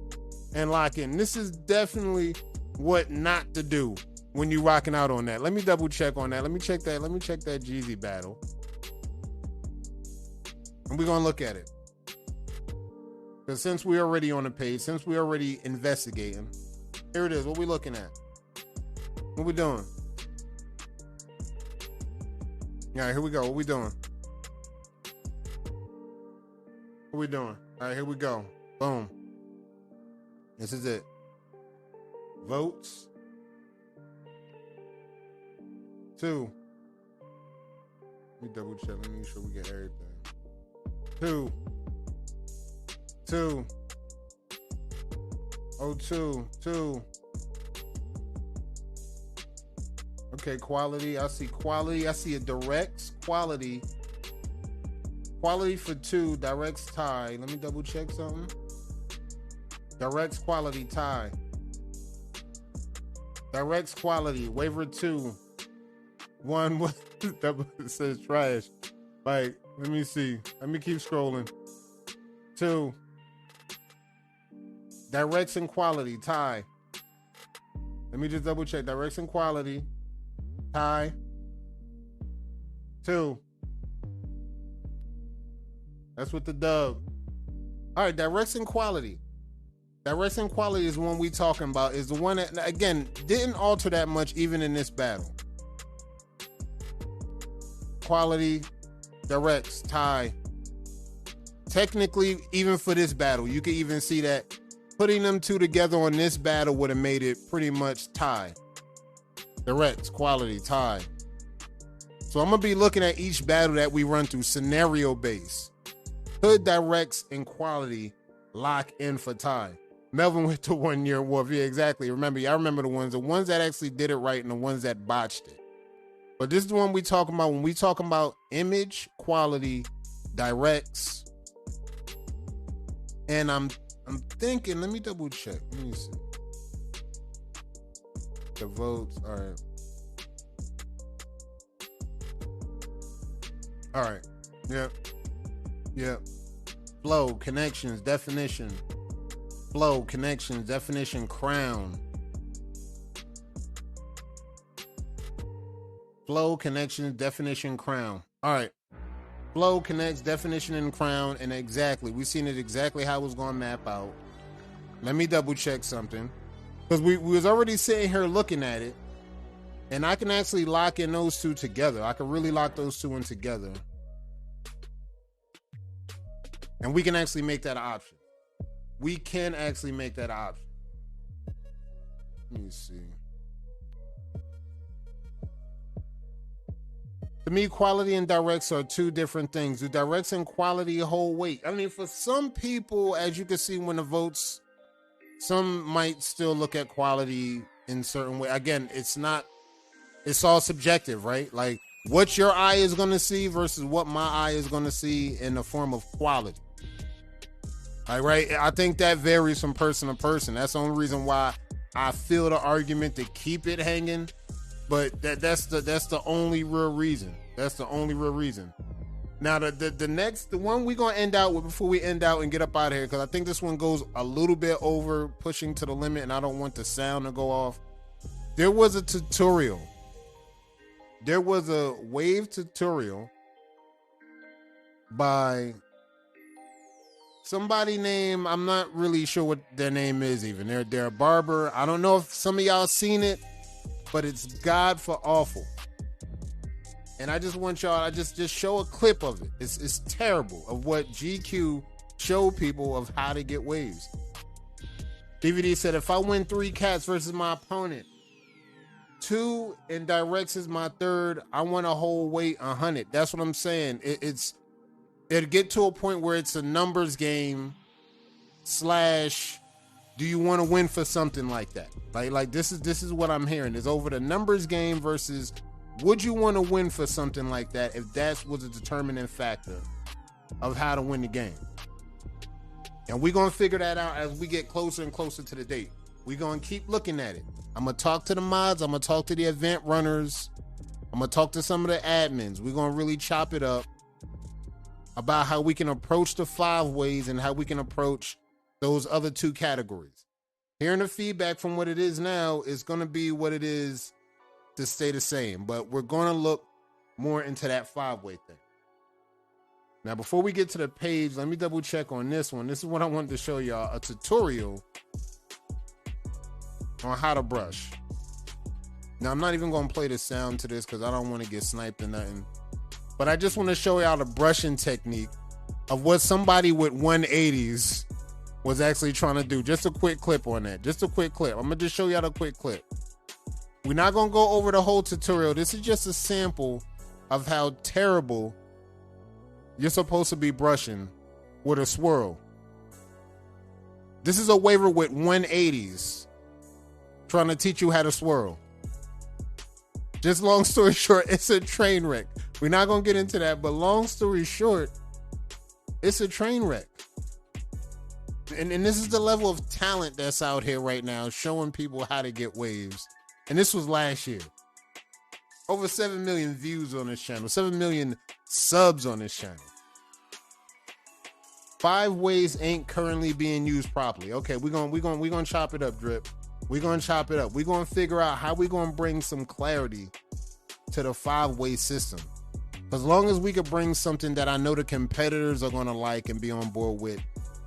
and lock in. This is definitely what not to do when you rocking out on that. Let me double check on that. Let me check that Jeezy battle. And we're going to look at it. Because since we're already on the page, since we're already investigating, here it is. What we looking at? What we doing? All right, here we go. What we doing? What we doing? All right, here we go. Boom. This is it. Votes. 2. Let me double check. Let me make sure we get everything. 2. 2. Okay, quality. I see quality. I see a directs quality. Quality for 2. Directs tie. Let me double check something. Directs quality tie. Directs quality. Waiver 2. 1 that says trash. Like, let me see. Let me keep scrolling. 2. Directs and quality tie. Let me just double check. Directs and quality tie. 2. That's with the dub. All right, directs and quality. Directs and quality is the one we talking about. Is the one that, again, didn't alter that much even in this battle. Quality, directs, tie. Technically, even for this battle, you can even see that putting them two together on this battle would have made it pretty much tie. Directs, quality, tie. So I'm going to be looking at each battle that we run through, scenario based. Hood, directs, and quality lock in for tie. Melvin went to 1 year wolf. Yeah, exactly. Remember, I remember the ones that actually did it right and the ones that botched it. But this is the one we talking about when we talking about image, quality, directs. And I'm thinking, let me double check. Let me see. The votes, all right. All right. Yep. Yep. Flow, connections, definition. Flow, connections, definition, crown. Flow, connections, definition, crown. All right. Flow connects definition and crown, and exactly. We've seen it exactly how it's going to map out. Let me double check something. Because we was already sitting here looking at it, and I can actually lock in those two together. I can really lock those two in together. And we can actually make that an option. We can actually make that an option. Let me see. To me, quality and directs are two different things. Do directs and quality hold weight? I mean, for some people, as you can see when the votes, some might still look at quality in certain way. Again, it's all subjective, right? Like what your eye is going to see versus what my eye is going to see in the form of quality. All right. I think that varies from person to person. That's the only reason why I feel the argument to keep it hanging. But that's the only real reason. That's the only real reason. Now the one we're gonna end out with before we end out and get up out of here, because I think this one goes a little bit over pushing to the limit, and I don't want the sound to go off. There was a tutorial. There was a wave tutorial by somebody named, I'm not really sure what their name is even. They're a barber. I don't know if some of y'all seen it, but it's God for Awful. And I just want y'all, I just show a clip of it. It's terrible of what GQ showed people of how to get waves. DVD said, if I win 3 cats versus my opponent, 2 in directs is my third, I want to hold weight 100. That's what I'm saying. It'll get to a point where it's a numbers game / do you want to win for something like that? Like this is what I'm hearing. It's over the numbers game versus would you want to win for something like that if that was a determining factor of how to win the game. And we're going to figure that out as we get closer and closer to the date. We're going to keep looking at it. I'm going to talk to the mods. I'm going to talk to the event runners. I'm going to talk to some of the admins. We're going to really chop it up about how we can approach the 5 ways and how we can approach those other 2 categories. Hearing the feedback from what it is now is going to be what it is to stay the same, but we're going to look more into that 5-way thing. Now, before we get to the page, let me double check on this one. This is what I wanted to show y'all, a tutorial on how to brush. Now, I'm not even going to play the sound to this because I don't want to get sniped or nothing, but I just want to show y'all the brushing technique of what somebody with 180s was actually trying to do. Just a quick clip on that. Just a quick clip. I'm going to just show y'all the quick clip. We're not going to go over the whole tutorial. This is just a sample of how terrible you're supposed to be brushing with a swirl. This is a waiver with 180s trying to teach you how to swirl. Just long story short, it's a train wreck. We're not going to get into that, but long story short, it's a train wreck. And this is the level of talent that's out here right now, showing people how to get waves. And this was last year. Over 7 million views on this channel, 7 million subs on this channel. 5 ways ain't currently being used properly. Okay, we're gonna chop it up, Drip. We're gonna chop it up. We're gonna figure out how we're gonna bring some clarity to the 5-way system. As long as we could bring something that I know the competitors are gonna like and be on board with,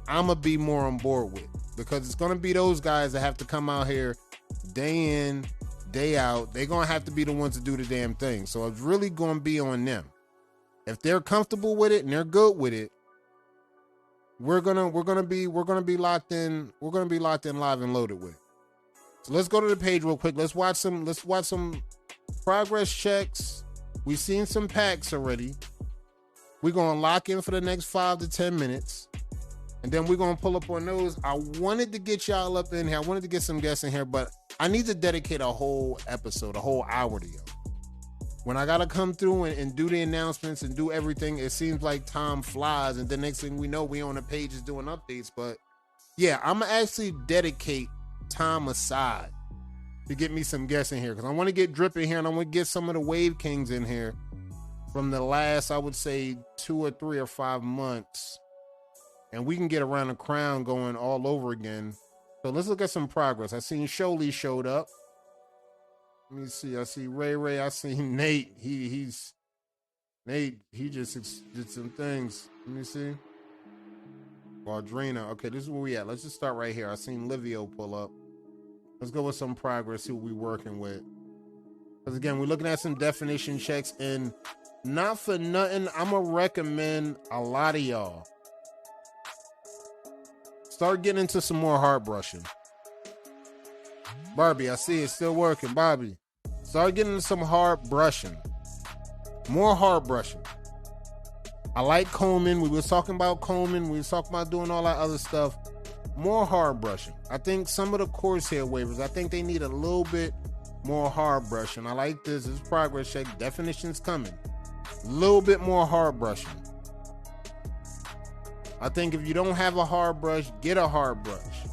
I'm gonna be more on board with. Because it's gonna be those guys that have to come out here day in, day out. They're gonna have to be the ones to do the damn thing. So it's really gonna be on them. If they're comfortable with it and they're good with it, we're gonna be locked in. We're gonna be locked in, live and loaded with. So let's go to the page real quick. Let's watch some progress checks. We've seen some packs already. We're gonna lock in for the next 5 to 10 minutes. And then we're going to pull up on those. I wanted to get y'all up in here. I wanted to get some guests in here, but I need to dedicate a whole episode, a whole hour to you. When I got to come through and do the announcements and do everything, it seems like time flies. And the next thing we know, we on the pages doing updates. But yeah, I'm going to actually dedicate time aside to get me some guests in here. Because I want to get Drip in here and I want to get some of the Wave Kings in here. from the last, I would say, 2 or 3 or 5 months. And we can get around the crown going all over again. So let's look at some progress. I seen Sholey showed up. Let me see. I see Ray. I seen Nate. He just did some things. Let me see. Waldrina. Okay, this is where we at. Let's just start right here. I seen Livio pull up. Let's go with some progress, see what we working with. Because again, we're looking at some definition checks, and not for nothing, I'm going to recommend a lot of y'all start getting into some more hard brushing. Barbie, I see it still working. Bobby, start getting into some hard brushing. More hard brushing. I like combing. We was talking about combing. We was talking about doing all that other stuff. More hard brushing. I think some of the coarse hair waivers, I think they need a little bit more hard brushing. I like this. This is progress check. Definitions coming. A little bit more hard brushing. I think if you don't have a hard brush, get a hard brush.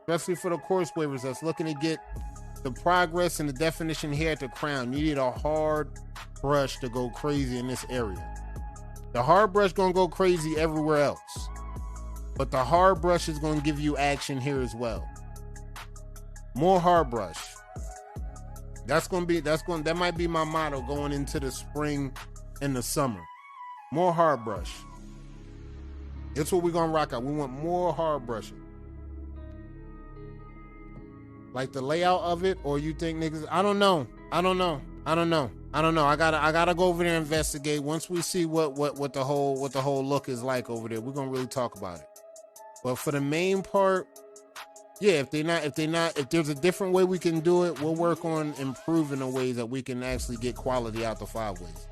Especially for the coarse waivers that's looking to get the progress and the definition here at the crown. You need a hard brush to go crazy in this area. The hard brush gonna go crazy everywhere else, but the hard brush is gonna give you action here as well. More hard brush. That might be my motto going into the spring and the summer. More hard brush. It's what we're gonna rock out. We want more hard brushing. Like the layout of it, or you think niggas, I don't know. I gotta go over there and investigate. Once we see what the whole look is like over there, we're gonna really talk about it. But for the main part, yeah, if there's a different way we can do it, we'll work on improving the ways that we can actually get quality out the 5 ways.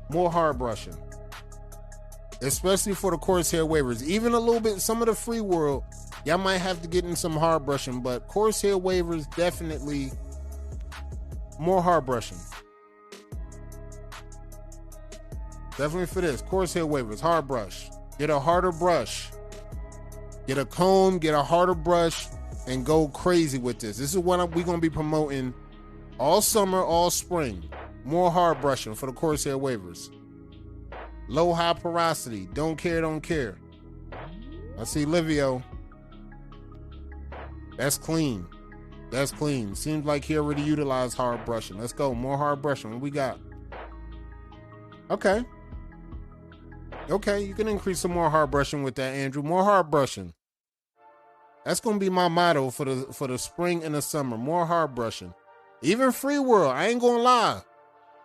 More hard brushing. Especially for the coarse hair waivers. Even a little bit, some of the free world, y'all might have to get in some hard brushing, but coarse hair waivers, definitely more hard brushing. Definitely for this. Coarse hair waivers, hard brush. Get a harder brush. Get a comb, get a harder brush, and go crazy with this. This is what we're going to be promoting all summer, all spring. More hard brushing for the coarse hair waivers. Low high porosity. Don't care. I see Livio. That's clean. Seems like he already utilized hard brushing. Let's go. More hard brushing. What we got? Okay, you can increase some more hard brushing with that, Andrew. More hard brushing. That's gonna be my motto for the spring and the summer. More hard brushing. Even free world, I ain't gonna lie.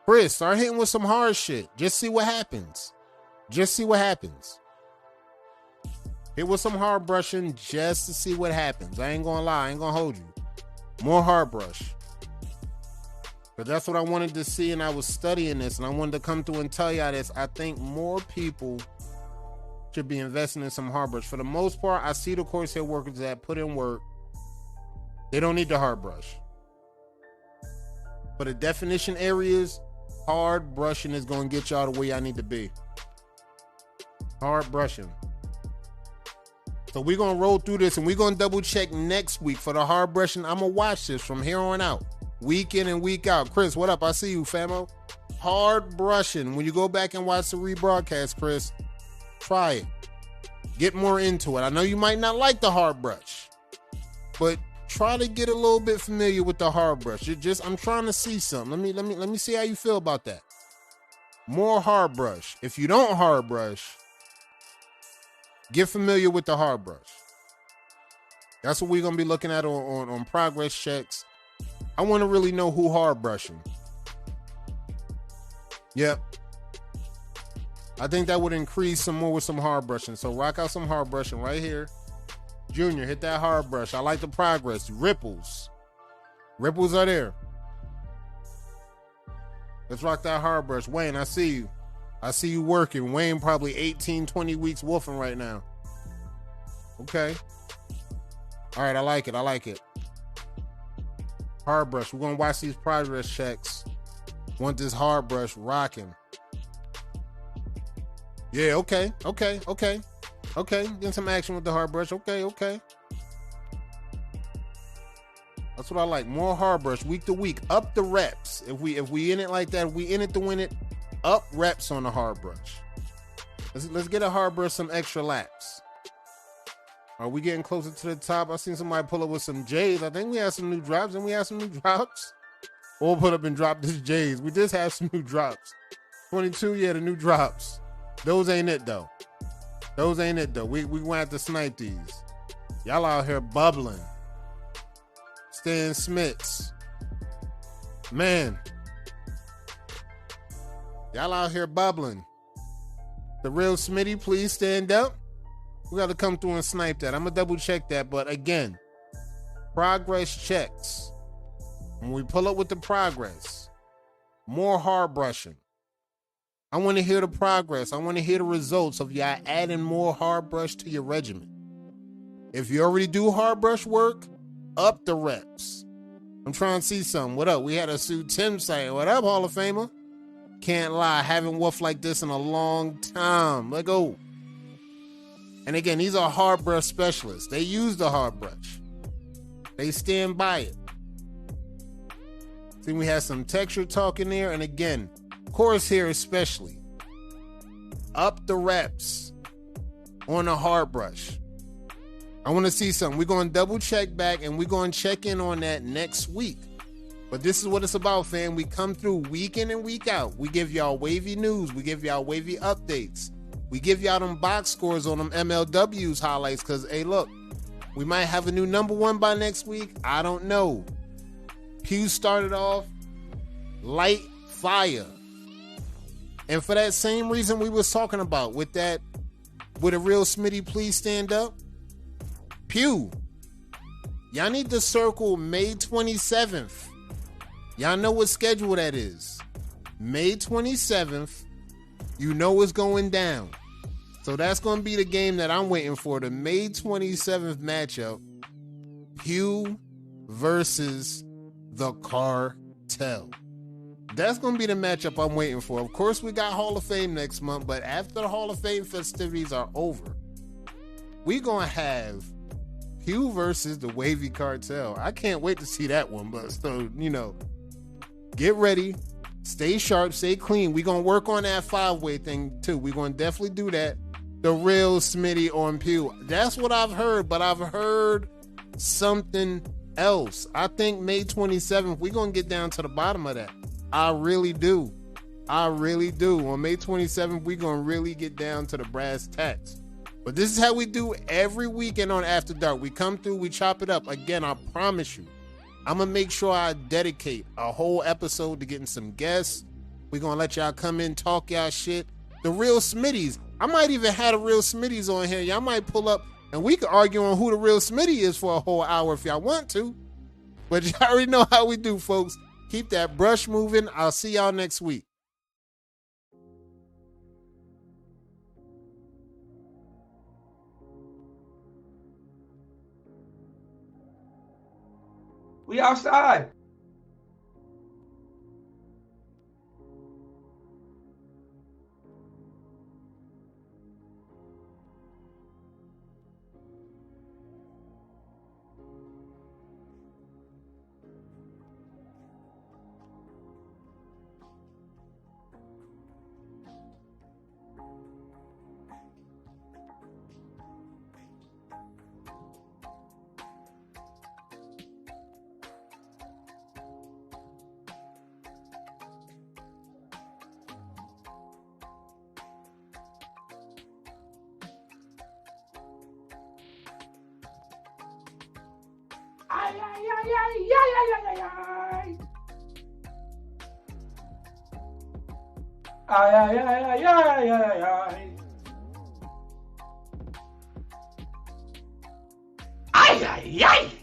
Chris, start hitting with some hard shit. Just see what happens. Hit with some hard brushing just to see what happens. I ain't gonna lie. I ain't gonna hold you. More hard brush. But that's what I wanted to see, and I was studying this, and I wanted to come through and tell y'all this. I think more people should be investing in some hard brush. For the most part, I see the coarse hair workers that put in work. They don't need the hard brush. For the definition areas, hard brushing is going to get y'all to where y'all need to be. Hard brushing. So we're going to roll through this, and we're going to double check next week for the hard brushing. I'm going to watch this from here on out. Week in and week out. Chris, what up? I see you, famo. Hard brushing. When you go back and watch the rebroadcast, Chris, try it. Get more into it. I know you might not like the hard brush, but try to get a little bit familiar with the hard brush. I'm trying to see something. Let me see how you feel about that. More hard brush. If you don't hard brush, get familiar with the hard brush. That's what we're going to be looking at on progress checks. I want to really know who hard brushing. Yep. I think that would increase some more with some hard brushing. So rock out some hard brushing right here. Junior, hit that hard brush. I like the progress. Ripples. Ripples are there. Let's rock that hard brush. Wayne, I see you. I see you working. Wayne probably 18, 20 weeks woofing right now. Okay. All right, I like it. Hard brush. We're going to watch these progress checks. Want this hard brush rocking. Yeah, okay. Getting some action with the hard brush. Okay. That's what I like. More hard brush week to week. Up the reps. If we in it like that, if we in it to win it, up reps on the hard brush. Let's get a hard brush some extra laps. Are we getting closer to the top? I seen somebody pull up with some J's. I think we had some new drops. And we had some new drops. We'll put up and drop this J's. We just have some new drops. 22, yeah, the new drops. Those ain't it though. Those ain't it though. We gonna have to snipe these. Y'all out here bubbling. Stan Smiths. Man. Y'all out here bubbling. The real Smitty, please stand up. We got to come through and snipe that. I'm going to double check that. But again, progress checks. When we pull up with the progress, more hard brushing. I want to hear the progress. I want to hear the results of y'all adding more hard brush to your regimen. If you already do hard brush work, up the reps. I'm trying to see something. What up? We had a Sue Tim say, what up, Hall of Famer? Can't lie. Haven't woofed like this in a long time. Let go. And again, these are hard brush specialists. They use the hard brush. They stand by it. See, we have some texture talk in there. And again, chorus here especially. Up the reps on the hard brush. I want to see something. We're going to double check back and we're going to check in on that next week. But this is what it's about, fam. We come through week in and week out. We give y'all wavy news. We give y'all wavy updates. We give y'all them box scores on them MLWs highlights because, hey, look, we might have a new number one by next week. I don't know. Pew started off light fire. And for that same reason we was talking about with that, with a real Smitty, please stand up. Pew. Y'all need to circle May 27th. Y'all know what schedule that is. May 27th. You know what's going down. So that's going to be the game that I'm waiting for. The May 27th matchup. Pew versus the Cartel. That's going to be the matchup I'm waiting for. Of course, we got Hall of Fame next month. But after the Hall of Fame festivities are over, we're going to have Pew versus the Wavy Cartel. I can't wait to see that one. But so, you know, get ready. Stay sharp, stay clean. We're going to work on that 5-way thing too. We're going to definitely do that. The real Smitty on Pew. That's what I've heard, but I've heard something else. I think May 27th, we're going to get down to the bottom of that. I really do. I really do. On May 27th, we're going to really get down to the brass tacks. But this is how we do every weekend on After Dark. We come through, we chop it up. Again, I promise you, I'm going to make sure I dedicate a whole episode to getting some guests. We're going to let y'all come in, talk y'all shit. The real Smitties. I might even have the real Smitties on here. Y'all might pull up and we can argue on who the real Smitty is for a whole hour if y'all want to. But y'all already know how we do, folks. Keep that brush moving. I'll see y'all next week. We outside. Ay, ay, ay, ay, ay, ay, ay, ay. Ay, ay, ay, ay, ay, ay, ay. Ay, ay, ay.